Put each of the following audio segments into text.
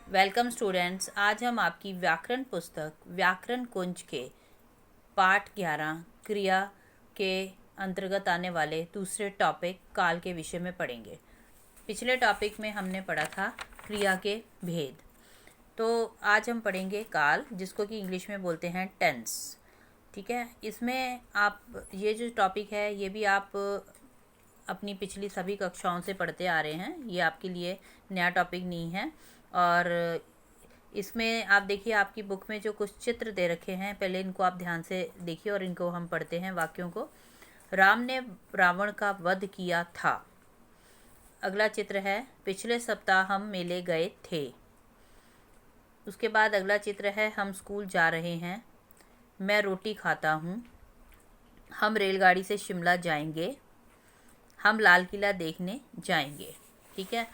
Welcome students. आज हम आपकी व्याकरण पुस्तक व्याकरण कुंज के पाठ 11 क्रिया के अंतर्गत आने वाले दूसरे टॉपिक काल के विषय में पढ़ेंगे। पिछले टॉपिक में हमने पढ़ा था क्रिया के भेद, तो आज हम पढ़ेंगे काल, जिसको कि इंग्लिश में बोलते हैं टेंस। ठीक है, इसमें आप ये जो टॉपिक है ये भी आप अपनी पिछली सभी कक्षाओं से पढ़ते आ रहे हैं, ये आपके लिए नया टॉपिक नहीं है। और इसमें आप देखिए, आपकी बुक में जो कुछ चित्र दे रखे हैं, पहले इनको आप ध्यान से देखिए और इनको हम पढ़ते हैं वाक्यों को। राम ने रावण का वध किया था। अगला चित्र है पिछले सप्ताह हम मेले गए थे। उसके बाद अगला चित्र है हम स्कूल जा रहे हैं। मैं रोटी खाता हूँ। हम रेलगाड़ी से शिमला जाएंगे। हम लाल किला देखने जाएंगे। ठीक है,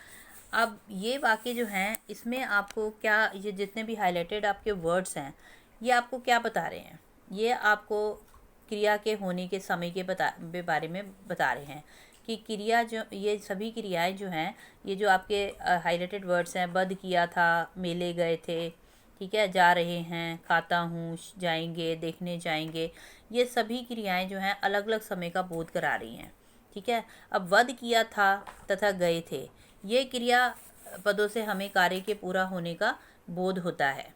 अब ये वाक्य जो हैं इसमें आपको क्या, ये जितने भी हाईलाइटेड आपके वर्ड्स हैं ये आपको क्या बता रहे हैं? ये आपको क्रिया के होने के समय के बारे में बता रहे हैं कि क्रिया जो, ये सभी क्रियाएं जो हैं, ये जो आपके हाईलाइटेड वर्ड्स हैं, वध किया था, मेले गए थे, ठीक है, जा रहे हैं, खाता हूँ, जाएंगे, देखने जाएंगे, ये सभी क्रियाएं जो हैं अलग अलग समय का बोध करा रही हैं। ठीक है, अब वध किया था तथा गए थे, ये क्रिया पदों से हमें कार्य के पूरा होने का बोध होता है,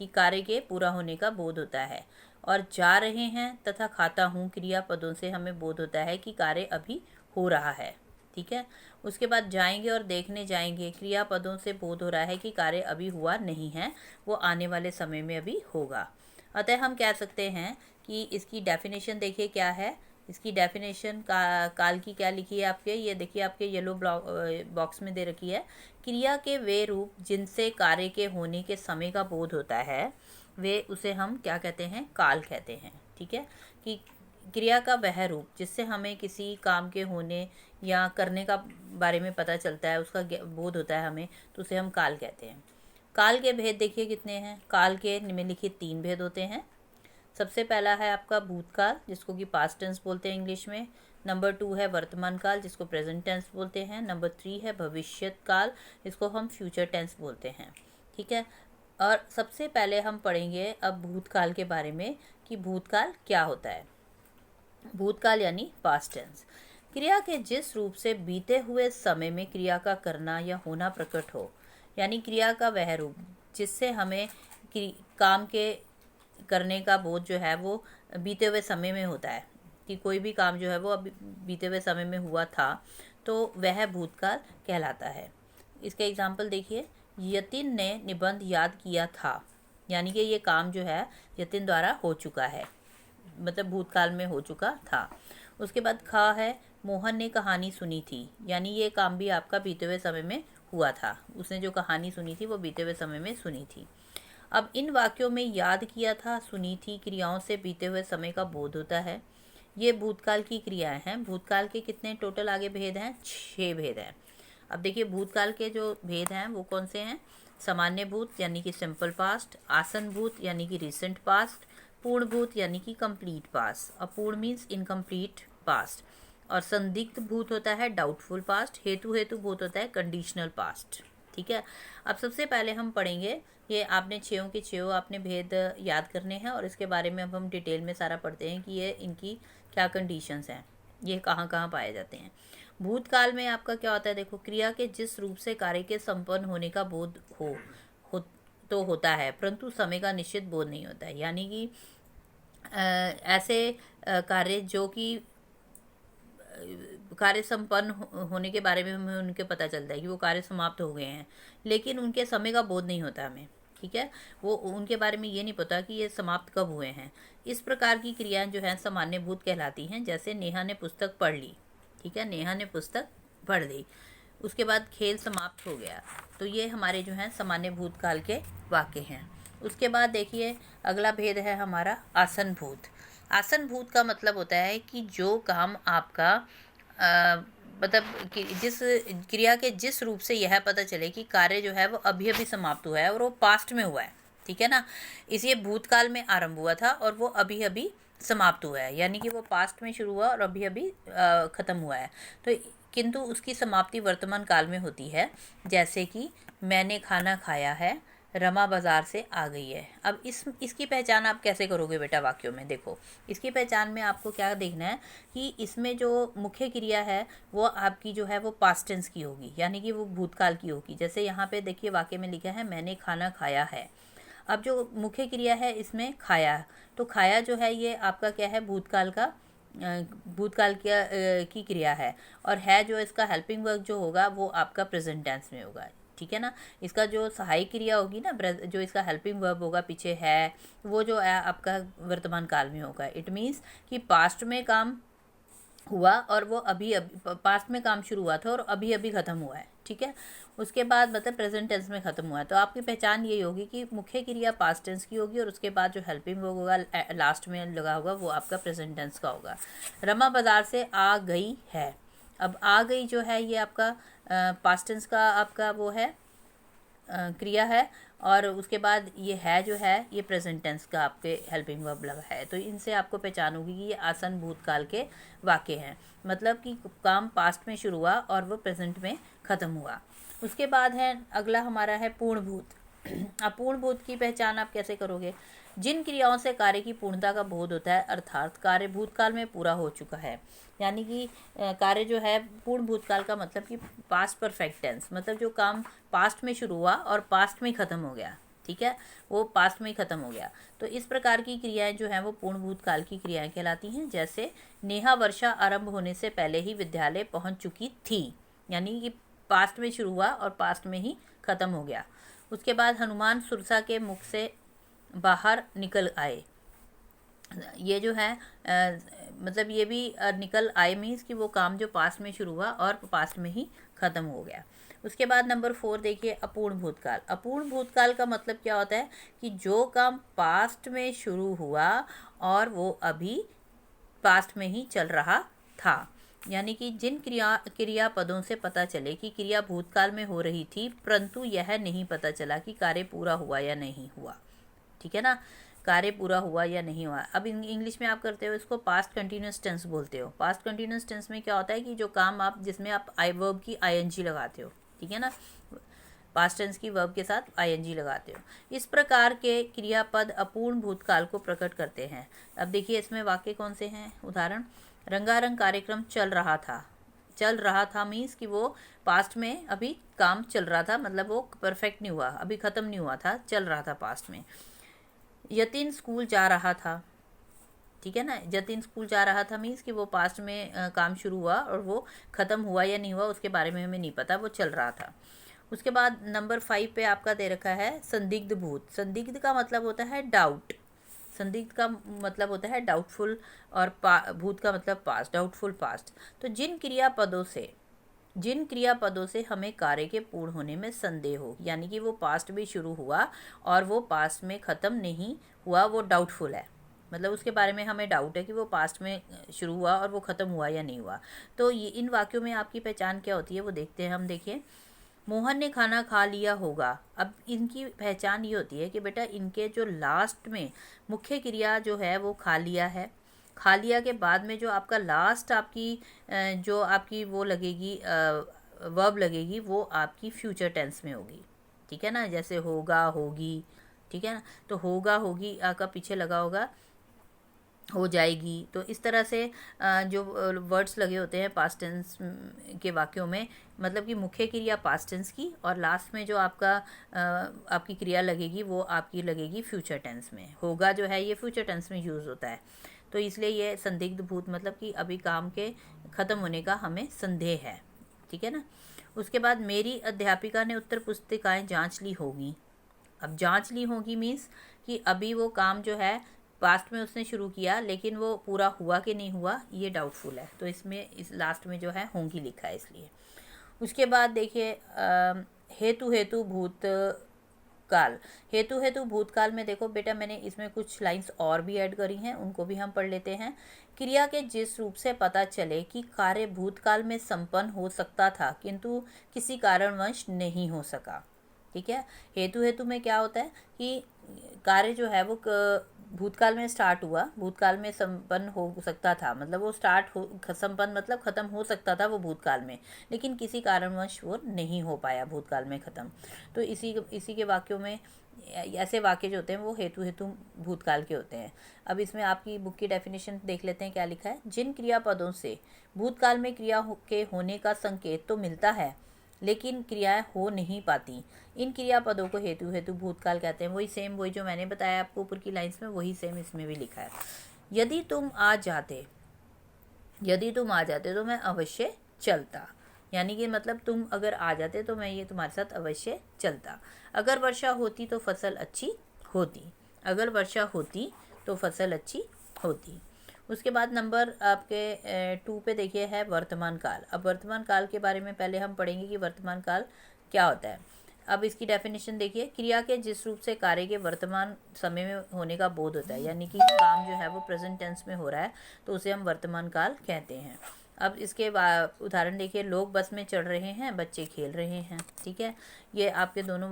कि कार्य के पूरा होने का बोध होता है। और जा रहे हैं तथा खाता हूँ क्रिया पदों से हमें बोध होता है कि कार्य अभी हो रहा है। ठीक है, उसके बाद जाएंगे और देखने जाएंगे, क्रिया पदों से बोध हो रहा है कि कार्य अभी हुआ नहीं है, वो आने वाले समय में अभी होगा। अतः हम कह सकते हैं कि इसकी डेफिनेशन देखिए क्या है। इसकी डेफिनेशन काल की क्या लिखी है आपके, ये देखिए आपके येलो बॉक्स में दे रखी है। क्रिया के वे रूप जिनसे कार्य के होने के समय का बोध होता है, वे उसे हम क्या कहते हैं? काल कहते हैं। ठीक है, कि क्रिया का वह रूप जिससे हमें किसी काम के होने या करने का बारे में पता चलता है, उसका बोध होता है हमें, तो उसे हम काल कहते हैं। काल के भेद देखिए कितने हैं। काल के निम्नलिखित 3 भेद होते हैं। सबसे पहला है आपका भूतकाल, जिसको कि पास्ट टेंस बोलते हैं इंग्लिश में। नंबर 2 है वर्तमान काल, जिसको प्रेजेंट टेंस बोलते हैं। नंबर 3 है भविष्यत काल, जिसको हम फ्यूचर टेंस बोलते हैं। ठीक है, और सबसे पहले हम पढ़ेंगे अब भूतकाल के बारे में कि भूतकाल क्या होता है। भूतकाल यानी पास्ट टेंस, क्रिया के जिस रूप से बीते हुए समय में क्रिया का करना या होना प्रकट हो, यानी क्रिया का वह रूप जिससे हमें काम के करने का बोध जो है वो बीते हुए समय में होता है, कि कोई भी काम जो है वो अभी बीते हुए समय में हुआ था, तो वह भूतकाल कहलाता है। इसका एग्जाम्पल देखिए, यतिन ने निबंध याद किया था, यानी कि ये काम जो है यतिन द्वारा हो चुका है, मतलब भूतकाल में हो चुका था। उसके बाद खा है, मोहन ने कहानी सुनी थी, यानी ये काम भी आपका बीते हुए समय में हुआ था, उसने जो कहानी सुनी थी वो बीते हुए समय में सुनी थी। अब इन वाक्यों में याद किया था, सुनी थी क्रियाओं से बीते हुए समय का बोध होता है। ये भूतकाल की क्रियाएं हैं। भूतकाल के कितने टोटल आगे भेद हैं? 6 भेद हैं। अब देखिए भूतकाल के जो भेद हैं वो कौन से हैं? सामान्य भूत यानी कि सिंपल पास्ट, आसन भूत यानी कि रिसेंट पास्ट, पूर्ण भूत यानी कि कंप्लीट पास्ट, अपूर्ण मीन्स इनकम्प्लीट पास्ट, और संदिग्ध भूत होता है डाउटफुल पास्ट, हेतु भूत होता है कंडीशनल पास्ट। ठीक है, अब सबसे पहले हम पढ़ेंगे, ये आपने 6 के 6 आपने भेद याद करने हैं, और इसके बारे में अब हम डिटेल में सारा पढ़ते हैं कि ये इनकी क्या कंडीशंस हैं, ये कहाँ कहाँ पाए जाते हैं। भूतकाल में आपका क्या होता है? देखो, क्रिया के जिस रूप से कार्य के संपन्न होने का बोध हो तो होता है, परंतु समय का निश्चित बोध नहीं होता है। यानी कि ऐसे कार्य जो कि कार्य संपन्न होने के बारे में हमें उनके पता चलता है कि वो कार्य समाप्त हो गए हैं, लेकिन उनके समय का बोध नहीं होता हमें। ठीक है, वो उनके बारे में ये नहीं पता कि ये समाप्त कब हुए हैं। इस प्रकार की क्रियाएं जो हैं सामान्य भूत कहलाती हैं। जैसे नेहा ने पुस्तक पढ़ ली, ठीक है, नेहा ने पुस्तक पढ़ ली, उसके बाद खेल समाप्त हो गया, तो ये हमारे जो हैं सामान्य भूतकाल के वाक्य हैं। उसके बाद देखिए अगला भेद है हमारा आसन भूत। आसन भूत का मतलब होता है कि जो काम आपका मतलब कि जिस क्रिया के जिस रूप से यह पता चले कि कार्य जो है वो अभी अभी समाप्त हुआ है और वो पास्ट में हुआ है। ठीक है ना, इसे भूतकाल में आरंभ हुआ था और वो अभी अभी समाप्त हुआ है, यानी कि वो पास्ट में शुरू हुआ और अभी अभी ख़त्म हुआ है। तो किंतु उसकी समाप्ति वर्तमान काल में होती है। जैसे कि मैंने खाना खाया है, रमा बाजार से आ गई है। अब इसकी पहचान आप कैसे करोगे बेटा वाक्यों में? देखो, इसकी पहचान में आपको क्या देखना है कि इसमें जो मुख्य क्रिया है वो आपकी जो है वो पास्ट टेंस की होगी, यानी कि वो भूतकाल की होगी। जैसे यहाँ पे देखिए वाक्य में लिखा है मैंने खाना खाया है। अब जो मुख्य क्रिया है इसमें खाया, तो खाया जो है ये आपका क्या है, भूतकाल की क्रिया है। और है जो इसका हेल्पिंग वर्क जो होगा वो आपका प्रेजेंट टेंस में होगा, ठीक है ना। इसका जो सहायक क्रिया होगी ना, जो इसका हेल्पिंग वर्ब होगा पीछे है, वो जो है आपका वर्तमान काल में होगा। इट मीन्स कि पास्ट में काम हुआ और वो अभी पास्ट में काम शुरू हुआ था और अभी अभी ख़त्म हुआ है, ठीक है। उसके बाद मतलब प्रेजेंट टेंस में ख़त्म हुआ है। तो आपकी पहचान ये होगी कि मुख्य क्रिया पास्ट टेंस की होगी और उसके बाद जो हेल्पिंग वर्ब होगा लास्ट में लगा होगा वो आपका प्रेजेंट टेंस का होगा। रमा बाजार से आ गई है। अब आ गई जो है ये आपका पास्ट टेंस का आपका वो है क्रिया है, और उसके बाद ये है जो है ये प्रेजेंट टेंस का आपके हेल्पिंग वर्ब लगा है। तो इनसे आपको पहचान होगी कि ये आसन भूतकाल के वाक्य हैं, मतलब कि काम पास्ट में शुरू हुआ और वो प्रेजेंट में ख़त्म हुआ। उसके बाद है अगला हमारा है पूर्णभूत। अब पूर्णभूत की पहचान आप कैसे करोगे? जिन क्रियाओं से कार्य की पूर्णता का बोध होता है, अर्थात कार्य भूतकाल में पूरा हो चुका है। यानी कि कार्य जो है पूर्ण भूतकाल का मतलब कि पास्ट परफेक्ट टेंस, मतलब जो काम पास्ट में शुरू हुआ और पास्ट में ख़त्म हो गया, ठीक है, वो पास्ट में ही ख़त्म हो गया। तो इस प्रकार की क्रियाएं जो हैं वो पूर्ण भूतकाल की क्रियाएं कहलाती हैं। जैसे नेहा वर्षा आरंभ होने से पहले ही विद्यालय पहुंच चुकी थी, यानी कि पास्ट में शुरू हुआ और पास्ट में ही ख़त्म हो गया। उसके बाद हनुमान सुरसा के मुख से बाहर निकल आए। ये जो है मतलब ये भी निकल आए मीन्स कि वो काम जो पास्ट में शुरू हुआ और पास्ट में ही ख़त्म हो गया। उसके बाद नंबर 4 देखिए अपूर्ण भूतकाल। अपूर्ण भूतकाल का मतलब क्या होता है कि जो काम पास्ट में शुरू हुआ और वो अभी पास्ट में ही चल रहा था। यानी कि जिन क्रियापदों से पता चले कि क्रिया भूतकाल में हो रही थी परंतु यह नहीं पता चला कि कार्य पूरा हुआ या नहीं हुआ, ठीक है ना, कार्य पूरा हुआ या नहीं हुआ। अब इंग्लिश में आप करते हो इसको पास्ट कंटिन्यूस टेंस बोलते हो। पास्ट कंटिन्यूस टेंस में क्या होता है कि जो काम आप जिसमें आप वर्ब की आईएनजी लगाते हो, ठीक है ना, पास्ट टेंस की वर्ब के साथ आईएनजी लगाते हो। इस प्रकार के क्रियापद अपूर्ण भूतकाल को प्रकट करते हैं। अब देखिए इसमें वाक्य कौन से हैं, उदाहरण, रंगारंग कार्यक्रम चल रहा था। चल रहा था मीन्स कि वो पास्ट में अभी काम चल रहा था, मतलब वो परफेक्ट नहीं हुआ, अभी ख़त्म नहीं हुआ था, चल रहा था पास्ट में। यतीन स्कूल जा रहा था, ठीक है ना, यतीन स्कूल जा रहा था मीन्स कि वो पास्ट में काम शुरू हुआ और वो ख़त्म हुआ या नहीं हुआ उसके बारे में हमें नहीं पता, वो चल रहा था। उसके बाद नंबर 5 पे आपका दे रखा है संदिग्ध भूत। संदिग्ध का मतलब होता है डाउट, संदिग्ध का मतलब होता है डाउटफुल, और भूत का मतलब पास्ट, डाउटफुल पास्ट। तो जिन क्रियापदों से हमें कार्य के पूर्ण होने में संदेह हो, यानी कि वो पास्ट में शुरू हुआ और वो पास्ट में ख़त्म नहीं हुआ, वो डाउटफुल है, मतलब उसके बारे में हमें डाउट है कि वो पास्ट में शुरू हुआ और वो ख़त्म हुआ या नहीं हुआ। तो ये इन वाक्यों में आपकी पहचान क्या होती है वो देखते हैं हम। देखिए, मोहन ने खाना खा लिया होगा। अब इनकी पहचान ये होती है कि बेटा इनके जो लास्ट में मुख्य क्रिया जो है वो खा लिया है। खा लिया के बाद में जो आपका लास्ट आपकी जो आपकी वो लगेगी वर्ब लगेगी वो आपकी फ्यूचर टेंस में होगी, ठीक है ना, जैसे होगा, होगी, ठीक है ना। तो होगा, होगी आपका पीछे लगा होगा हो जाएगी। तो इस तरह से जो वर्ड्स लगे होते हैं पास्ट टेंस के वाक्यों में, मतलब कि मुख्य क्रिया पास्ट टेंस की और लास्ट में जो आपकी क्रिया लगेगी वो आपकी लगेगी फ्यूचर टेंस में। होगा जो है ये फ्यूचर टेंस में यूज़ होता है, तो इसलिए ये संदिग्ध भूत मतलब कि अभी काम के ख़त्म होने का हमें संदेह है, ठीक है ना। उसके बाद मेरी अध्यापिका ने उत्तर पुस्तिकाएँ जाँच ली होगी। अब जाँच ली होगी मीन्स कि अभी वो काम जो है पास्ट में उसने शुरू किया लेकिन वो पूरा हुआ कि नहीं हुआ ये डाउटफुल है, तो इसमें इस लास्ट में जो है होंगी लिखा है इसलिए। उसके बाद देखिए हेतु भूतकाल। हेतु भूतकाल में देखो बेटा मैंने इसमें कुछ लाइंस और भी ऐड करी हैं, उनको भी हम पढ़ लेते हैं। क्रिया के जिस रूप से पता चले कि कार्य भूतकाल में संपन्न हो सकता था किंतु किसी कारणवश नहीं हो सका, ठीक है। हेतु में क्या होता है कि कार्य जो है वो भूतकाल में स्टार्ट हुआ, भूतकाल में संपन्न हो सकता था, मतलब वो संपन्न मतलब ख़त्म हो सकता था वो भूतकाल में, लेकिन किसी कारणवश वो नहीं हो पाया भूतकाल में ख़त्म। तो इसी के वाक्यों में ऐसे वाक्य जो होते हैं वो हेतु भूतकाल के होते हैं। अब इसमें आपकी बुक की डेफिनेशन देख लेते हैं, क्या लिखा है। जिन क्रियापदों से भूतकाल में के होने का संकेत तो मिलता है लेकिन क्रियाएं हो नहीं पाती, इन क्रियापदों को हेतु भूतकाल कहते हैं। वही जो मैंने बताया आपको ऊपर की लाइंस में, वही सेम इसमें भी लिखा है। यदि तुम आ जाते तो मैं अवश्य चलता, यानी कि मतलब तुम अगर आ जाते तो मैं ये तुम्हारे साथ अवश्य चलता। अगर वर्षा होती तो फसल अच्छी होती, अगर वर्षा होती तो फसल अच्छी होती। उसके बाद नंबर आपके 2 पे देखिए है वर्तमान काल। अब वर्तमान काल के बारे में पहले हम पढ़ेंगे कि वर्तमान काल क्या होता है। अब इसकी डेफिनेशन देखिए। क्रिया के जिस रूप से कार्य के वर्तमान समय में होने का बोध होता है, यानी कि काम जो है वो प्रेजेंट टेंस में हो रहा है, तो उसे हम वर्तमान काल कहते हैं। अब इसके उदाहरण देखिए। लोग बस में चढ़ रहे हैं, बच्चे खेल रहे हैं। ठीक है, ये आपके दोनों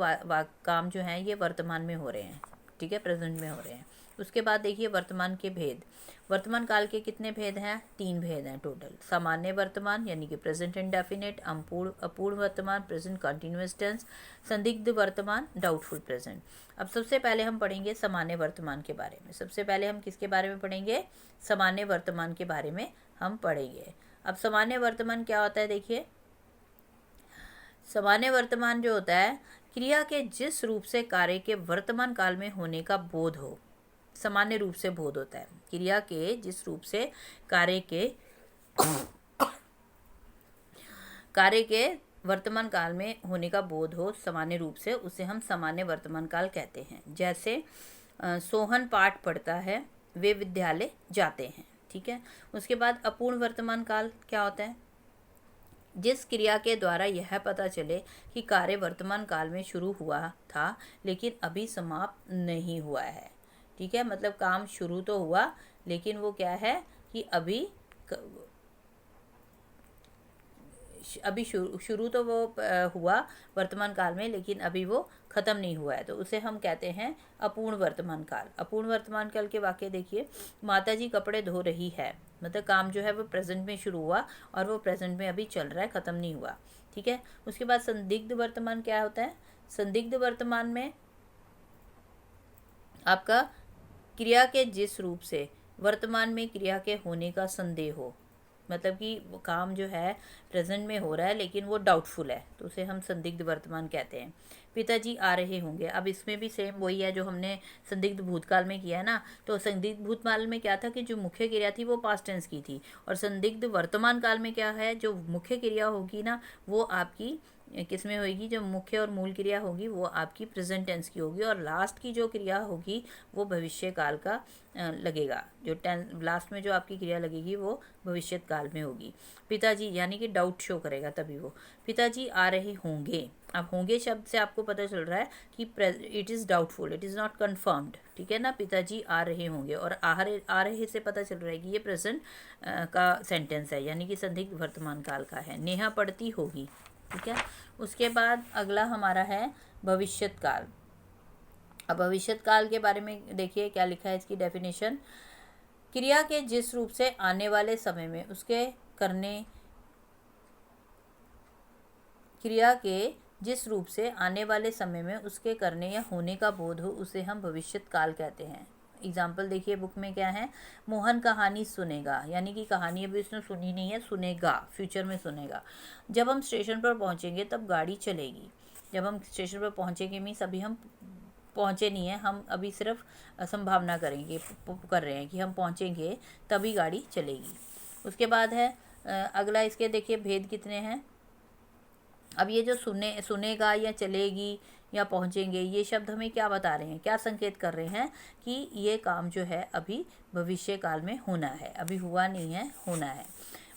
काम जो हैं ये वर्तमान में हो रहे हैं। ठीक है, प्रेजेंट में हो रहे हैं। उसके बाद देखिए वर्तमान के भेद। वर्तमान काल के कितने भेद हैं? 3 भेद हैं टोटल। सामान्य वर्तमान यानी कि प्रेजेंट इंडेफिनिट, अपूर्ण वर्तमान प्रेजेंट कंटिन्यूअस टेंस, संदिग्ध वर्तमान डाउटफुल प्रेजेंट। अब सबसे पहले हम पढ़ेंगे सामान्य वर्तमान के बारे में। सबसे पहले हम किसके बारे में पढ़ेंगे? सामान्य वर्तमान के बारे में हम पढ़ेंगे। अब सामान्य वर्तमान क्या होता है देखिए। सामान्य वर्तमान जो होता है, क्रिया के जिस रूप से कार्य के वर्तमान काल में होने का बोध हो, सामान्य रूप से बोध होता है। क्रिया के जिस रूप से कार्य के वर्तमान काल में होने का बोध हो सामान्य रूप से, उसे हम सामान्य वर्तमान काल कहते हैं। जैसे सोहन पाठ पढ़ता है, वे विद्यालय जाते हैं। ठीक है। उसके बाद अपूर्ण वर्तमान काल क्या होता है? जिस क्रिया के द्वारा यह पता चले कि कार्य वर्तमान काल में शुरू हुआ था लेकिन अभी समाप्त नहीं हुआ है। ठीक है, मतलब काम शुरू तो हुआ लेकिन वो क्या है कि अभी शुरू तो वो हुआ वर्तमान काल में, लेकिन अभी वो ख़त्म नहीं हुआ है, तो उसे हम कहते हैं अपूर्ण वर्तमान काल। अपूर्ण वर्तमान काल के वाक्य देखिए। माताजी कपड़े धो रही है, मतलब काम जो है वो प्रेजेंट में शुरू हुआ और वो प्रेजेंट में अभी चल रहा है, ख़त्म नहीं हुआ। ठीक है। उसके बाद संदिग्ध वर्तमान क्या होता है? संदिग्ध वर्तमान में आपका क्रिया के जिस रूप से वर्तमान में क्रिया के होने का संदेह हो, मतलब कि वो काम जो है प्रेजेंट में हो रहा है लेकिन वो डाउटफुल है, तो उसे हम संदिग्ध वर्तमान कहते हैं। पिताजी आ रहे होंगे। अब इसमें भी सेम वही है जो हमने संदिग्ध भूतकाल में किया है ना। तो संदिग्ध भूतकाल में क्या था कि जो मुख्य क्रिया थी वो पास्ट टेंस की थी, और संदिग्ध वर्तमान काल में क्या है, जो मुख्य क्रिया होगी ना वो आपकी किस में होगी, जो मुख्य और मूल क्रिया होगी वो आपकी प्रेजेंट टेंस की होगी, और लास्ट की जो क्रिया होगी वो भविष्य काल का लगेगा। जो लास्ट में जो आपकी क्रिया लगेगी वो भविष्य काल में होगी। पिताजी यानी कि डाउट शो करेगा तभी वो। पिताजी आ रहे होंगे। अब होंगे शब्द से आपको पता चल रहा है कि it is doubtful, it is not confirmed. ठीक है ना, पिताजी आ रहे होंगे, और आ रहे से पता चल रहा है कि ये प्रेजेंट का सेंटेंस है, यानी कि संदिग्ध वर्तमान काल का है। नेहा पढ़ती होगी। ठीक है। उसके बाद अगला हमारा है भविष्यत काल। अब भविष्यत काल के बारे में देखिए क्या लिखा है इसकी डेफिनेशन। क्रिया के जिस रूप से आने वाले समय में उसके करने क्रिया के जिस रूप से आने वाले समय में उसके करने या होने का बोध हो, उसे हम भविष्यत काल कहते हैं। एग्जाम्पल देखिए बुक में क्या है। मोहन कहानी सुनेगा, यानी कि कहानी अभी उसने सुनी नहीं है, सुनेगा, फ्यूचर में सुनेगा। जब हम स्टेशन पर पहुंचेंगे तब गाड़ी चलेगी। जब हम स्टेशन पर पहुंचेंगे मीन्स अभी हम पहुंचे नहीं है, हम अभी सिर्फ संभावना कर रहे हैं कि हम पहुंचेंगे तभी गाड़ी चलेगी। उसके बाद है अगला, इसके देखिए भेद कितने हैं। अब ये जो सुनेगा या चलेगी या पहुंचेंगे, ये शब्द हमें क्या बता रहे हैं, क्या संकेत कर रहे हैं कि ये काम जो है अभी भविष्य काल में होना है, अभी हुआ नहीं है, होना है।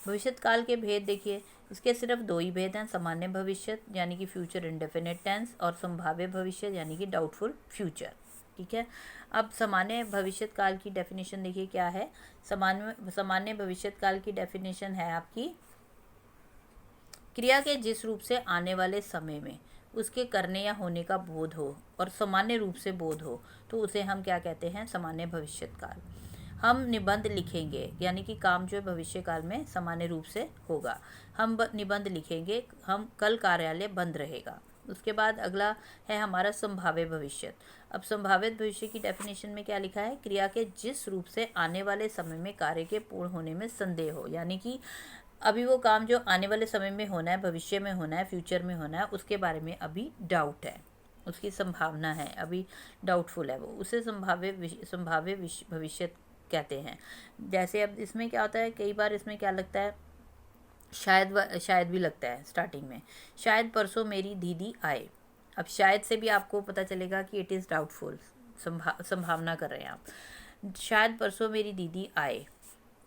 भविष्यत काल के भेद देखिए। इसके सिर्फ 2 ही भेद हैं, सामान्य भविष्य यानी कि फ्यूचर इंडेफिनिट टेंस, और संभाव्य भविष्य यानी कि डाउटफुल फ्यूचर। ठीक है। अब सामान्य भविष्यत काल की डेफिनेशन देखिए क्या है। सामान्य भविष्यत काल की डेफिनेशन है आपकी, क्रिया के जिस रूप से आने वाले समय में उसके करने या होने का बोध हो और सामान्य रूप से बोध हो तो उसे हम क्या कहते हैं, सामान्य भविष्यकाल। हम निबंध लिखेंगे, यानी कि काम जो है भविष्य काल में सामान्य रूप से होगा। हम निबंध लिखेंगे, हम कल कार्यालय बंद रहेगा। उसके बाद अगला है हमारा संभाव्य भविष्य। अब संभावित भविष्य की डेफिनेशन में क्या लिखा है, क्रिया के जिस रूप से आने वाले समय में कार्य के पूर्ण होने में संदेह हो, यानी कि अभी वो काम जो आने वाले समय में होना है, भविष्य में होना है, फ्यूचर में होना है, उसके बारे में अभी डाउट है, उसकी संभावना है, अभी डाउटफुल है वो, उसे संभाव्य भविष्य कहते हैं। जैसे अब इसमें क्या होता है, कई बार इसमें क्या लगता है, शायद भी लगता है स्टार्टिंग में, शायद परसों मेरी दीदी आए। अब शायद से भी आपको पता चलेगा कि इट इज़ डाउटफुल, संभावना कर रहे हैं आप। शायद परसों मेरी दीदी आए।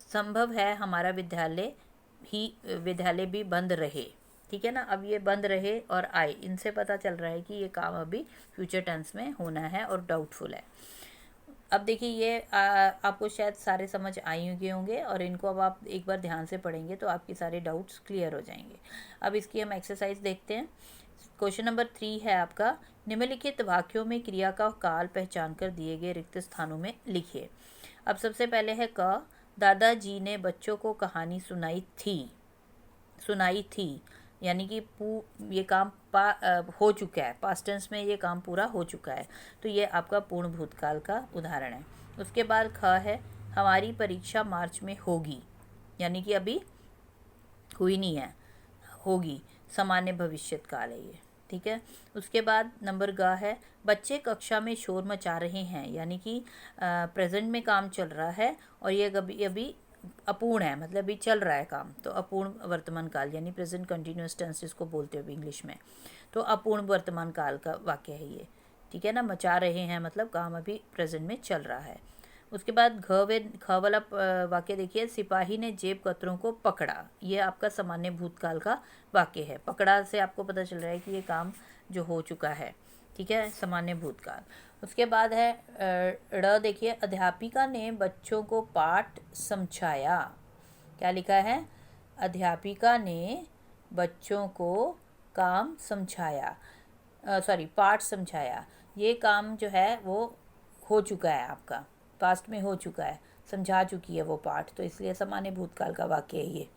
संभव है हमारा विद्यालय भी बंद रहे। ठीक है ना, अब ये बंद रहे और आए, इनसे पता चल रहा है कि ये काम अभी फ्यूचर टेंस में होना है और डाउटफुल है। अब देखिए ये आपको शायद सारे समझ आए होंगे और इनको अब आप एक बार ध्यान से पढ़ेंगे तो आपके सारे डाउट्स क्लियर हो जाएंगे। अब इसकी हम एक्सरसाइज देखते हैं। क्वेश्चन नंबर 3 है आपका, निम्नलिखित वाक्यों में क्रिया का काल पहचान कर दिए गए रिक्त स्थानों में लिखिए। अब सबसे पहले है क, दादाजी ने बच्चों को कहानी सुनाई थी, यानी कि ये काम हो चुका है, पास्ट टेंस में ये काम पूरा हो चुका है, तो ये आपका पूर्ण भूतकाल का उदाहरण है। उसके बाद ख है, हमारी परीक्षा मार्च में होगी, यानी कि अभी हुई नहीं है, होगी, सामान्य भविष्यकाल है ये। ठीक है। उसके बाद नंबर ग है, बच्चे कक्षा में शोर मचा रहे हैं, यानी कि प्रेजेंट में काम चल रहा है और ये अभी अपूर्ण है, मतलब अभी चल रहा है काम, तो अपूर्ण वर्तमान काल यानी प्रेजेंट कंटिन्यूअस टेंस जिसको बोलते हो इंग्लिश में, तो अपूर्ण वर्तमान काल का वाक्य है ये। ठीक है ना, मचा रहे हैं मतलब काम अभी प्रेजेंट में चल रहा है। उसके बाद ख वाला वाक्य देखिए, सिपाही ने जेब कतरों को पकड़ा, ये आपका सामान्य भूतकाल का वाक्य है। पकड़ा से आपको पता चल रहा है कि ये काम जो हो चुका है। ठीक है, सामान्य भूतकाल। उसके बाद है ड़ देखिए, अध्यापिका ने बच्चों को पाठ समझाया। क्या लिखा है, अध्यापिका ने बच्चों को काम समझाया, पाठ समझाया। ये काम जो है वो हो चुका है, आपका पास्ट में हो चुका है, समझा चुकी है वो पाठ, तो इसलिए सामान्य भूतकाल का वाक्य है ये।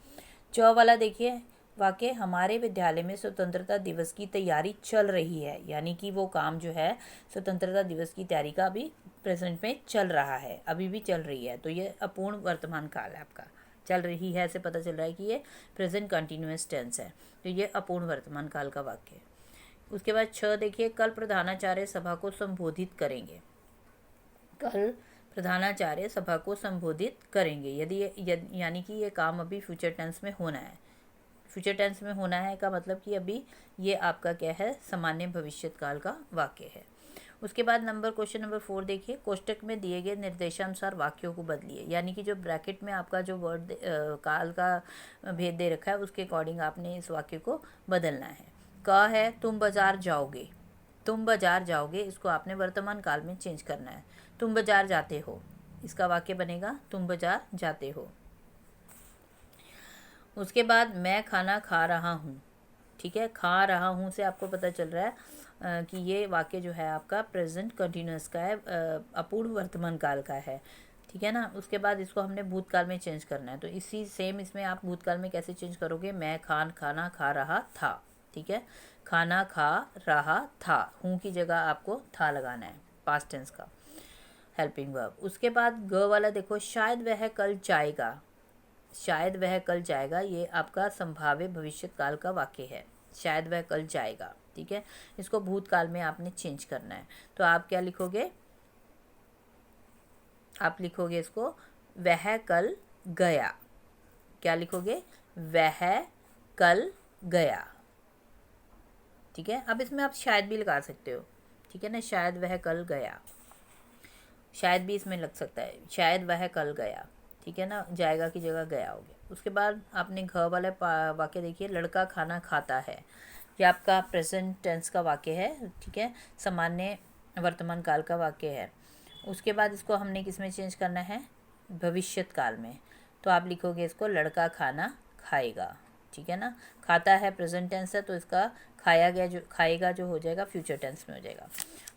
च वाला देखिए वाक्य, हमारे विद्यालय में स्वतंत्रता दिवस की तैयारी चल रही है, यानी कि वो काम जो है स्वतंत्रता दिवस की तैयारी का अभी प्रेजेंट में चल रहा है, अभी भी चल रही है, तो ये अपूर्ण वर्तमान काल है आपका। चल रही है से पता चल रहा है कि ये प्रेजेंट कंटिन्यूअस टेंस है, तो ये अपूर्ण वर्तमान काल का वाक्य है। उसके बाद छ देखिए, कल प्रधानाचार्य सभा को संबोधित करेंगे। कल प्रधानाचार्य सभा को संबोधित करेंगे, यानी कि ये काम अभी फ्यूचर टेंस में होना है। फ्यूचर टेंस में होना है का मतलब कि अभी ये आपका क्या है, सामान्य भविष्यकाल का वाक्य है। उसके बाद क्वेश्चन नंबर 4 देखिए, कोष्टक में दिए गए निर्देशानुसार वाक्यों को बदलिए, यानी कि जो ब्रैकेट में आपका जो वर्ड काल का भेद दे रखा है उसके अकॉर्डिंग आपने इस वाक्य को बदलना है। क है, तुम बाजार जाओगे, तुम बाजार जाओगे, इसको आपने वर्तमान काल में चेंज करना है। तुम बाजार जाते हो, इसका वाक्य बनेगा तुम बाजार जाते हो। उसके बाद मैं खाना खा रहा हूँ। ठीक है, खा रहा हूँ से आपको पता चल रहा है कि ये वाक्य जो है आपका प्रेजेंट कंटिन्यूअस का है, अपूर्ण वर्तमान काल का है। ठीक है ना, उसके बाद इसको हमने भूतकाल में चेंज करना है, तो इसी सेम इसमें आप भूतकाल में कैसे चेंज करोगे, मैं खाना खा रहा था। ठीक है, खाना खा रहा था, हूँ की जगह आपको था लगाना है, पास्ट टेंस का हेल्पिंग वर्ब। उसके बाद ग वाला देखो, शायद वह कल जाएगा, शायद वह कल जाएगा, ये आपका संभाव्य भविष्य काल का वाक्य है, शायद वह कल जाएगा। ठीक है, इसको भूतकाल में आपने चेंज करना है, तो आप क्या लिखोगे, आप लिखोगे इसको वह कल गया। क्या लिखोगे, वह कल गया। ठीक है, अब इसमें आप शायद भी लगा सकते हो। ठीक है ना, शायद वह कल गया, शायद भी इसमें लग सकता है, शायद वह कल गया। ठीक है ना, जाएगा की जगह गया हो गया। उसके बाद आपने घ वाला वाक्य देखिए, लड़का खाना खाता है, ये आपका प्रेजेंट टेंस का वाक्य है। ठीक है, सामान्य वर्तमान काल का वाक्य है। उसके बाद इसको हमने किस में चेंज करना है, भविष्यत काल में, तो आप लिखोगे इसको लड़का खाना खाएगा। ठीक है ना। खाता है प्रेजेंट टेंस है, तो इसका खाएगा जो हो जाएगा फ्यूचर टेंस में हो जाएगा।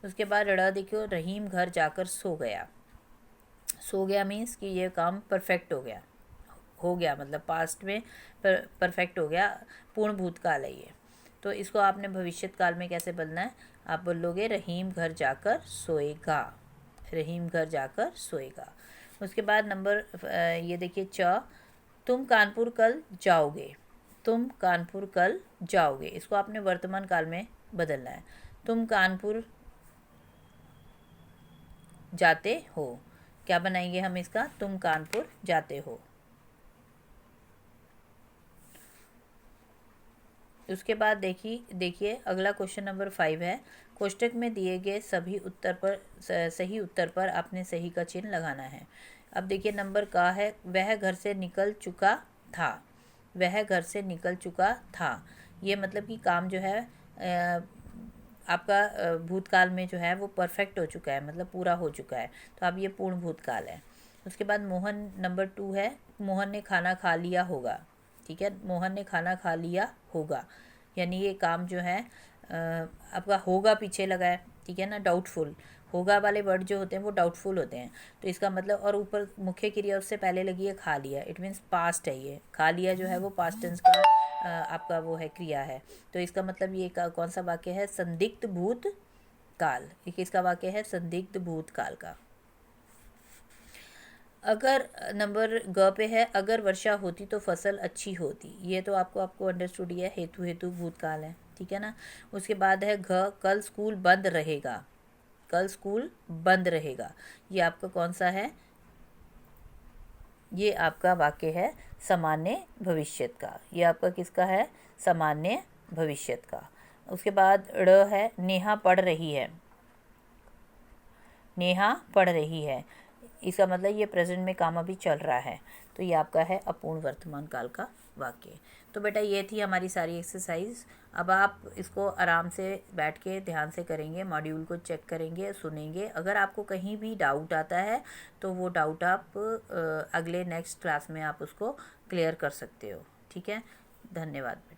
उसके बाद ड़ देखियो, रहीम घर जाकर सो गया। सो गया मीन्स कि ये काम परफेक्ट हो गया मतलब पास्ट में परफेक्ट हो गया, पूर्ण भूतकाल है ये। तो इसको आपने भविष्यत काल में कैसे बदलना है, आप बोलोगे रहीम घर जाकर सोएगा, रहीम घर जाकर सोएगा। उसके बाद नंबर ये देखिए च, तुम कानपुर कल जाओगे। तुम कानपुर कल जाओगे, इसको आपने वर्तमान काल में बदलना है। तुम कानपुर जाते हो, क्या बनाएंगे हम इसका, तुम कानपुर जाते हो। उसके बाद देखिए अगला क्वेश्चन नंबर 5 है। कोष्टक में दिए गए सभी सही उत्तर पर आपने सही का चिन्ह लगाना है। अब देखिए नंबर का है, वह घर से निकल चुका था। वह घर से निकल चुका था, ये मतलब कि काम जो है आपका भूतकाल में जो है वो परफेक्ट हो चुका है, मतलब पूरा हो चुका है, तो अब ये पूर्ण भूतकाल है। उसके बाद मोहन नंबर 2 है, मोहन ने खाना खा लिया होगा। ठीक है, मोहन ने खाना खा लिया होगा, यानी ये काम जो है आपका होगा पीछे लगा है, ठीक है ना, डाउटफुल। होगा वाले वर्ड जो होते हैं वो डाउटफुल होते हैं, तो इसका मतलब, और ऊपर मुख्य क्रिया उससे पहले लगी है खा लिया, इट मीन्स पास्ट है। ये खा लिया जो है वो पास्ट टेंस का आपका वो है, क्रिया है। तो इसका मतलब ये कौन सा वाक्य है, संदिग्ध भूतकाल। ये किसका वाक्य है, संदिग्ध भूतकाल का। अगर नंबर ग पे है, अगर वर्षा होती तो फसल अच्छी होती, ये तो आपको अंडरस्टूड है, हेतु भूतकाल है, ठीक है ना। उसके बाद है घ, कल स्कूल बंद रहेगा। कल स्कूल बंद रहेगा, ये आपका कौन सा है, ये आपका वाक्य है सामान्य भविष्यत का। ये आपका किसका है, सामान्य भविष्यत का। उसके बाद ड़ है, नेहा पढ़ रही है। नेहा पढ़ रही है, इसका मतलब ये प्रेजेंट में काम अभी चल रहा है, तो ये आपका है अपूर्ण वर्तमान काल का वाक्य। तो बेटा ये थी हमारी सारी एक्सरसाइज। अब आप इसको आराम से बैठ के ध्यान से करेंगे, मॉड्यूल को चेक करेंगे, सुनेंगे। अगर आपको कहीं भी डाउट आता है तो वो डाउट आप अगले नेक्स्ट क्लास में आप उसको क्लियर कर सकते हो, ठीक है। धन्यवाद बेटा।